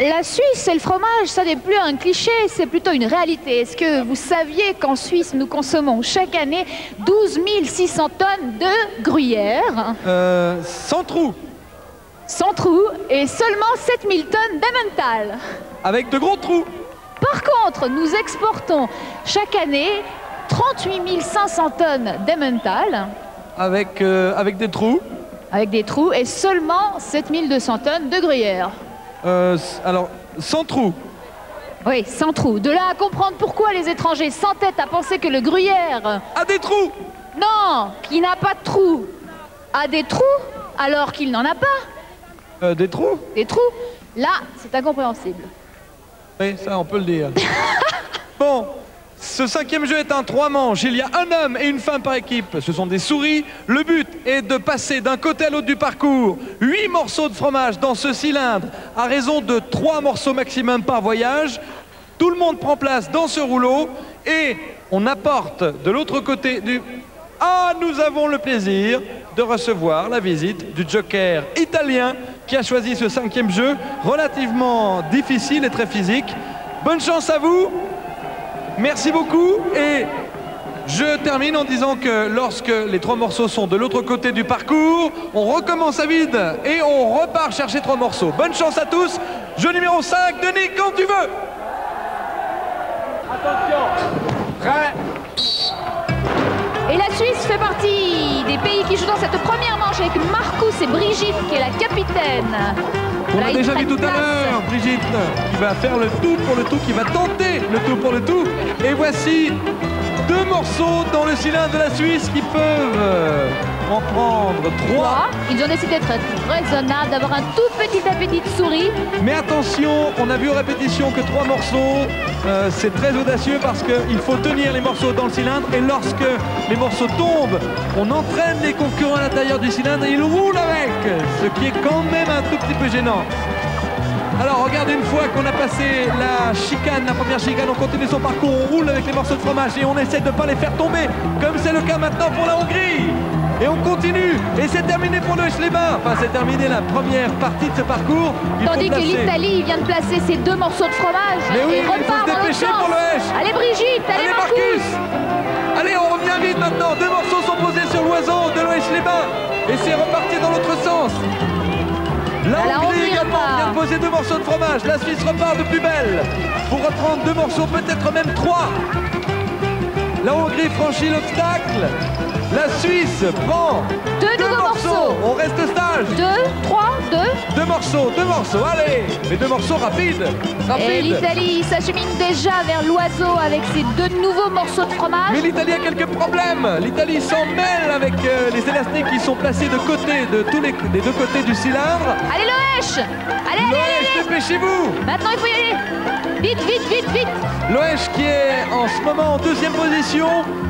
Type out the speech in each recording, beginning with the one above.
La Suisse et le fromage, ça n'est plus un cliché, c'est plutôt une réalité. Est-ce que vous saviez qu'en Suisse, nous consommons chaque année 12 600 tonnes de gruyère? Sans trou. Sans trou, et seulement 7000 tonnes d'emmental. Avec de gros trous. Par contre, nous exportons chaque année 38 500 tonnes d'emmental. Avec des trous. Avec des trous, et seulement 7200 tonnes de gruyère. Alors, sans trou. Oui, sans trou. De là à comprendre pourquoi les étrangers s'entêtent à penser que le gruyère... A des trous. Non, qui n'a pas de trou. A des trous, alors qu'il n'en a pas. Des trous. Des trous. Là, c'est incompréhensible. Oui, ça, on peut le dire. Bon, ce 5e jeu est un 3 manches. Il y a un homme et une femme par équipe. Ce sont des souris. Le but est de passer d'un côté à l'autre du parcours 8 morceaux de fromage dans ce cylindre à raison de 3 morceaux maximum par voyage. Tout le monde prend place dans ce rouleau et on apporte de l'autre côté du... Ah, nous avons le plaisir de recevoir la visite du joker italien qui a choisi ce 5e jeu relativement difficile et très physique. Bonne chance à vous. Merci beaucoup et je termine en disant que lorsque les 3 morceaux sont de l'autre côté du parcours, on recommence à vide et on repart chercher 3 morceaux. Bonne chance à tous. Jeu numéro 5, Denis, quand tu veux. Attention. Prêt. Et la Suisse fait partie des pays qui jouent dans cette première manche avec Marcus et Brigitte qui est la capitaine. On l'a déjà vu tout à l'heure, Brigitte, qui va faire le tout pour le tout, qui va tenter le tout pour le tout. Et voici 2 morceaux dans le cylindre de la Suisse qui peuvent en prendre 3. Ils ont décidé d'être raisonnables, d'avoir un tout petit appétit de souris. Mais attention, on a vu en répétition que 3 morceaux, c'est très audacieux parce qu'il faut tenir les morceaux dans le cylindre et lorsque les morceaux tombent, on entraîne les concurrents à l'intérieur du cylindre et ils roulent avec, ce qui est quand même un tout petit peu gênant. Alors regardez, une fois qu'on a passé la chicane, la première chicane, on continue son parcours, on roule avec les morceaux de fromage et on essaie de ne pas les faire tomber, comme c'est le cas maintenant pour la Hongrie. Et on continue, et c'est terminé pour le Schleba. Enfin, c'est terminé la première partie de ce parcours. Tandis que l'Italie vient de placer ses 2 morceaux de fromage. Mais oui, et il faut repart se dans l'autre dépêcher sens. pour le H. Allez Brigitte, allez Marcus. Allez, on revient vite maintenant. 2 morceaux sont posés sur l'oiseau de l'Oesch-les-Bains. Et c'est reparti dans l'autre sens. La Hongrie également vient de poser 2 morceaux de fromage. La Suisse repart de plus belle pour reprendre 2 morceaux, peut-être même 3. La Hongrie franchit l'obstacle. La Suisse prend 2 nouveaux morceaux. On reste sage. 2, 3, 2. 2 morceaux, allez. Mais 2 morceaux rapides. Et l'Italie s'achemine déjà vers l'oiseau avec ses 2 nouveaux morceaux de fromage. Mais l'Italie a quelques problèmes. L'Italie s'en mêle avec les élastiques qui sont placés de côté, des 2 côtés du cylindre. Allez l'Oesch. Allez, allez. Dépêchez-vous. Maintenant il faut y aller. Vite, vite, vite, vite. L'Oesch qui est en ce moment en 2e position.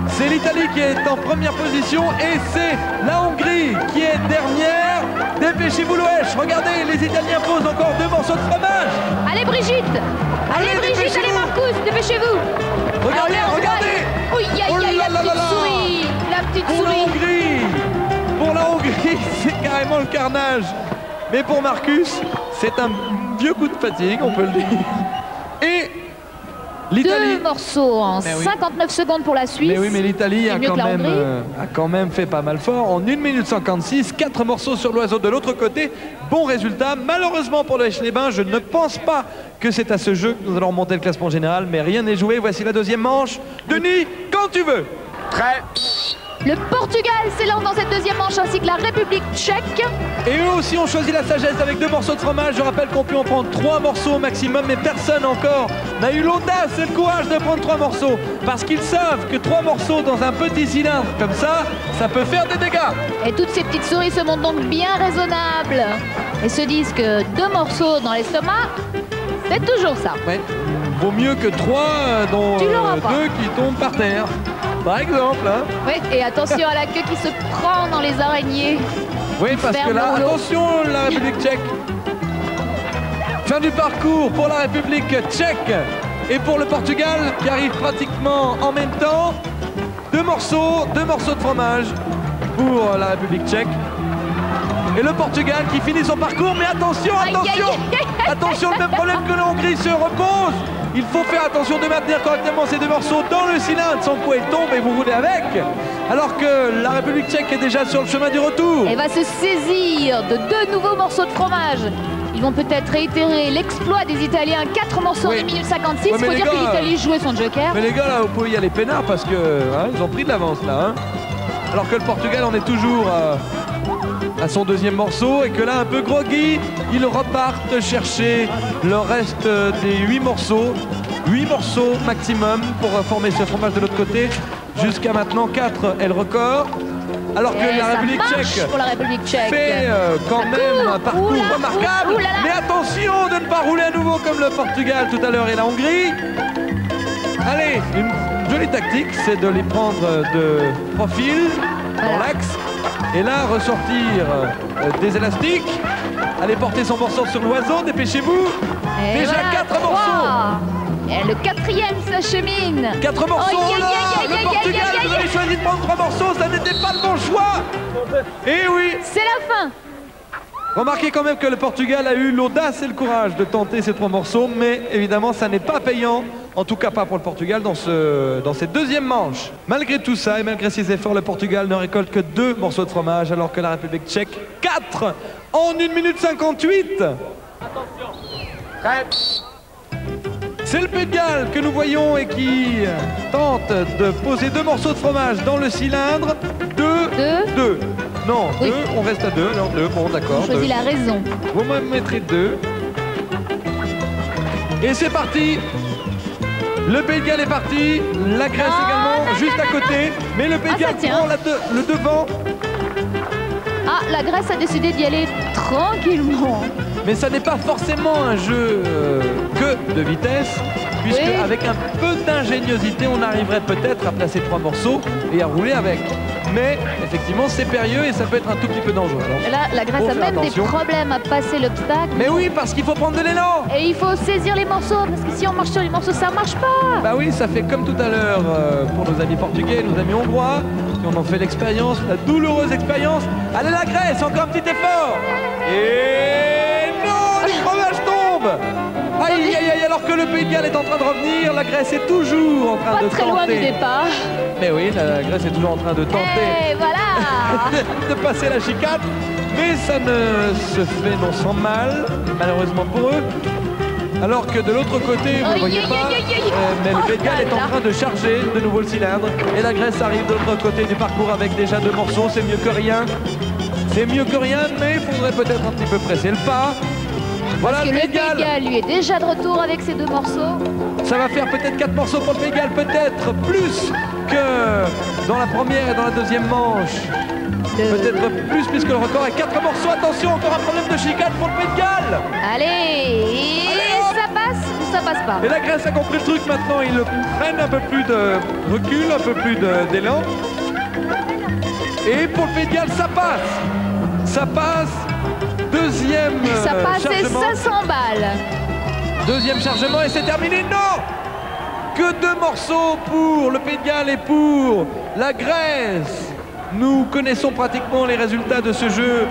C'est l'Italie qui est en première position et c'est la Hongrie qui est dernière. Dépêchez-vous l'Oesch. Regardez, les Italiens posent encore 2 morceaux de fromage. Allez Brigitte. Allez Brigitte, allez Marcus, dépêchez-vous. Regardez, regardez. Oui, aïe, la petite souris. La petite souris. Pour la Hongrie, c'est carrément le carnage. Mais pour Marcus, c'est un vieux coup de fatigue, on peut le dire. Et l'Italie... 2 morceaux en 59 secondes pour la Suisse. Mais oui, mais l'Italie a quand même fait pas mal fort. En 1 minute 56, 4 morceaux sur l'oiseau de l'autre côté. Bon résultat. Malheureusement pour le H-les-Bains, je ne pense pas que c'est à ce jeu que nous allons remonter le classement général. Mais rien n'est joué. Voici la 2e manche. Denis, quand tu veux. Prêt. Le Portugal s'élance dans cette 2e manche ainsi que la République tchèque. Et eux aussi ont choisi la sagesse avec 2 morceaux de fromage. Je rappelle qu'on peut en prendre 3 morceaux au maximum, mais personne encore n'a eu l'audace et le courage de prendre 3 morceaux. Parce qu'ils savent que 3 morceaux dans un petit cylindre comme ça peut faire des dégâts. Et toutes ces petites souris se montrent donc bien raisonnables. Et se disent que 2 morceaux dans l'estomac, c'est toujours ça. Ouais. Vaut mieux que 3 dont 2 qui tombent par terre. Par exemple. Hein. Oui, et attention à la queue qui se prend dans les araignées. Oui, parce que là, attention, la République tchèque. Fin du parcours pour la République tchèque et pour le Portugal qui arrive pratiquement en même temps. 2 morceaux de fromage pour la République tchèque. Et le Portugal qui finit son parcours, mais attention, attention! Attention, le même problème que la Hongrie se repose. Il faut faire attention de maintenir correctement ces deux morceaux dans le cylindre, sans quoi ils tombent et vous roulez avec. Alors que la République tchèque est déjà sur le chemin du retour. Elle va se saisir de deux nouveaux morceaux de fromage. Ils vont peut-être réitérer l'exploit des Italiens. 4 morceaux en 1 minute 56. Il faut dire que l'Italie jouait son joker. Mais les gars, là, vous pouvez y aller peinard parce que ils ont pris de l'avance là. Hein. Alors que le Portugal en est toujours à son deuxième morceau et que là, un peu groggy, ils repartent chercher le reste des 8 morceaux. 8 morceaux maximum pour former ce fromage de l'autre côté. Jusqu'à maintenant, 4 est le record. Alors que la République tchèque fait quand même un parcours remarquable. Mais attention de ne pas rouler à nouveau comme le Portugal tout à l'heure et la Hongrie. Allez, une jolie tactique, c'est de les prendre de profil dans l'axe. Et là, ressortir des élastiques. Allez porter son morceau sur l'oiseau, dépêchez-vous. Déjà 4 morceaux. Et le 4e s'achemine. 4 morceaux, le Portugal, vous avez choisi de prendre 3 morceaux, ça n'était pas le bon choix. Et oui. C'est la fin. Remarquez quand même que le Portugal a eu l'audace et le courage de tenter ces 3 morceaux, mais évidemment ça n'est pas payant, en tout cas pas pour le Portugal dans cette deuxième manche. Malgré tout ça et malgré ses efforts, le Portugal ne récolte que 2 morceaux de fromage, alors que la République tchèque 4 en 1 minute 58. Attention. Prêt. C'est le Pays de Galles que nous voyons et qui tente de poser 2 morceaux de fromage dans le cylindre. 2. Non, 2, on reste à 2. Non, 2, bon d'accord. Choisis la raison. Vous me mettrez 2. Et c'est parti. Le Pays de Galles est parti. La Grèce également, juste à côté. Mais le Pays de Galles prend le devant. Ah, la Grèce a décidé d'y aller tranquillement. Mais ça n'est pas forcément un jeu que de vitesse, puisque avec un peu d'ingéniosité, on arriverait peut-être à placer 3 morceaux et à rouler avec. Mais effectivement, c'est périlleux et ça peut être un tout petit peu dangereux. Alors, là, la Grèce a même des problèmes à passer l'obstacle. Mais oui, parce qu'il faut prendre de l'élan. Et il faut saisir les morceaux, parce que si on marche sur les morceaux, ça marche pas. Bah oui, ça fait comme tout à l'heure pour nos amis portugais, nos amis hongrois, qui en ont fait l'expérience, la douloureuse expérience. Allez la Grèce, encore un petit effort. Et non, le fromage tombe. Aïe, aïe, aïe, alors que le Pays de Galles est en train de revenir, la Grèce est toujours en train de tenter. Pas très loin du départ. Mais oui, la Grèce est toujours en train de tenter et voilà de passer la chicane. Mais ça ne se fait non sans mal, malheureusement pour eux. Alors que de l'autre côté, vous ne voyez pas, mais le Pays de Galles est en train de charger de nouveau le cylindre. Et la Grèce arrive de l'autre côté du parcours avec déjà 2 morceaux, c'est mieux que rien. C'est mieux que rien, mais il faudrait peut-être un petit peu presser le pas. Voilà, le Pays de Galles, lui, est déjà de retour avec ses 2 morceaux. Ça va faire peut-être 4 morceaux pour le Pays de Galles, peut-être plus que dans la première et dans la deuxième manche. Peut-être plus puisque le record est 4 morceaux. Attention, encore un problème de chicane pour le Pays de Galles. Allez, ça passe ou ça passe pas? Et la Grèce a compris le truc maintenant, ils prennent un peu plus de recul, un peu plus d'élan. Et pour le Pays de Galles, ça passe. Ça passe. Deuxième ça passe chargement. Et 500 balles. Deuxième chargement et c'est terminé. Non! Que 2 morceaux pour le Pays de Galles et pour la Grèce. Nous connaissons pratiquement les résultats de ce jeu,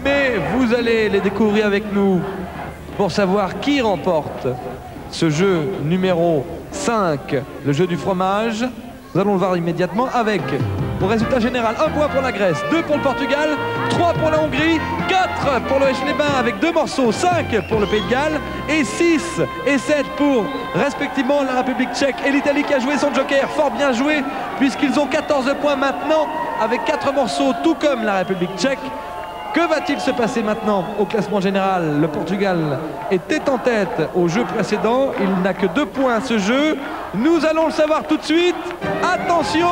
mais vous allez les découvrir avec nous pour savoir qui remporte ce jeu numéro 5, le jeu du fromage. Nous allons le voir immédiatement avec, au résultat général, 1 point pour la Grèce, 2 pour le Portugal, 3 pour la Hongrie, 4 pour le Esch-les-Bains avec 2 morceaux, 5 pour le Pays de Galles et 6 et 7 pour respectivement la République tchèque et l'Italie qui a joué son joker. Fort bien joué puisqu'ils ont 14 points maintenant avec 4 morceaux, tout comme la République tchèque. Que va-t-il se passer maintenant au classement général? Le Portugal était en tête au jeu précédent. Il n'a que 2 points à ce jeu. Nous allons le savoir tout de suite. Attention!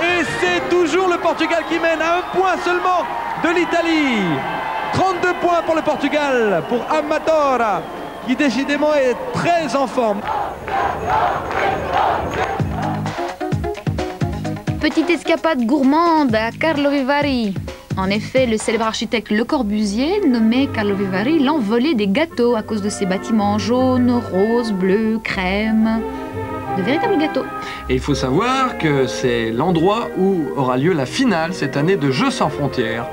Et c'est toujours le Portugal qui mène à 1 point seulement de l'Italie. 32 points pour le Portugal, pour Amadora, qui décidément est très en forme. Petite escapade gourmande à Carlo Vivari. En effet, le célèbre architecte Le Corbusier nommait Carlo Vivari l'envolée des gâteaux à cause de ses bâtiments jaunes, roses, bleus, crème. De véritables gâteaux. Et il faut savoir que c'est l'endroit où aura lieu la finale cette année de Jeux sans frontières.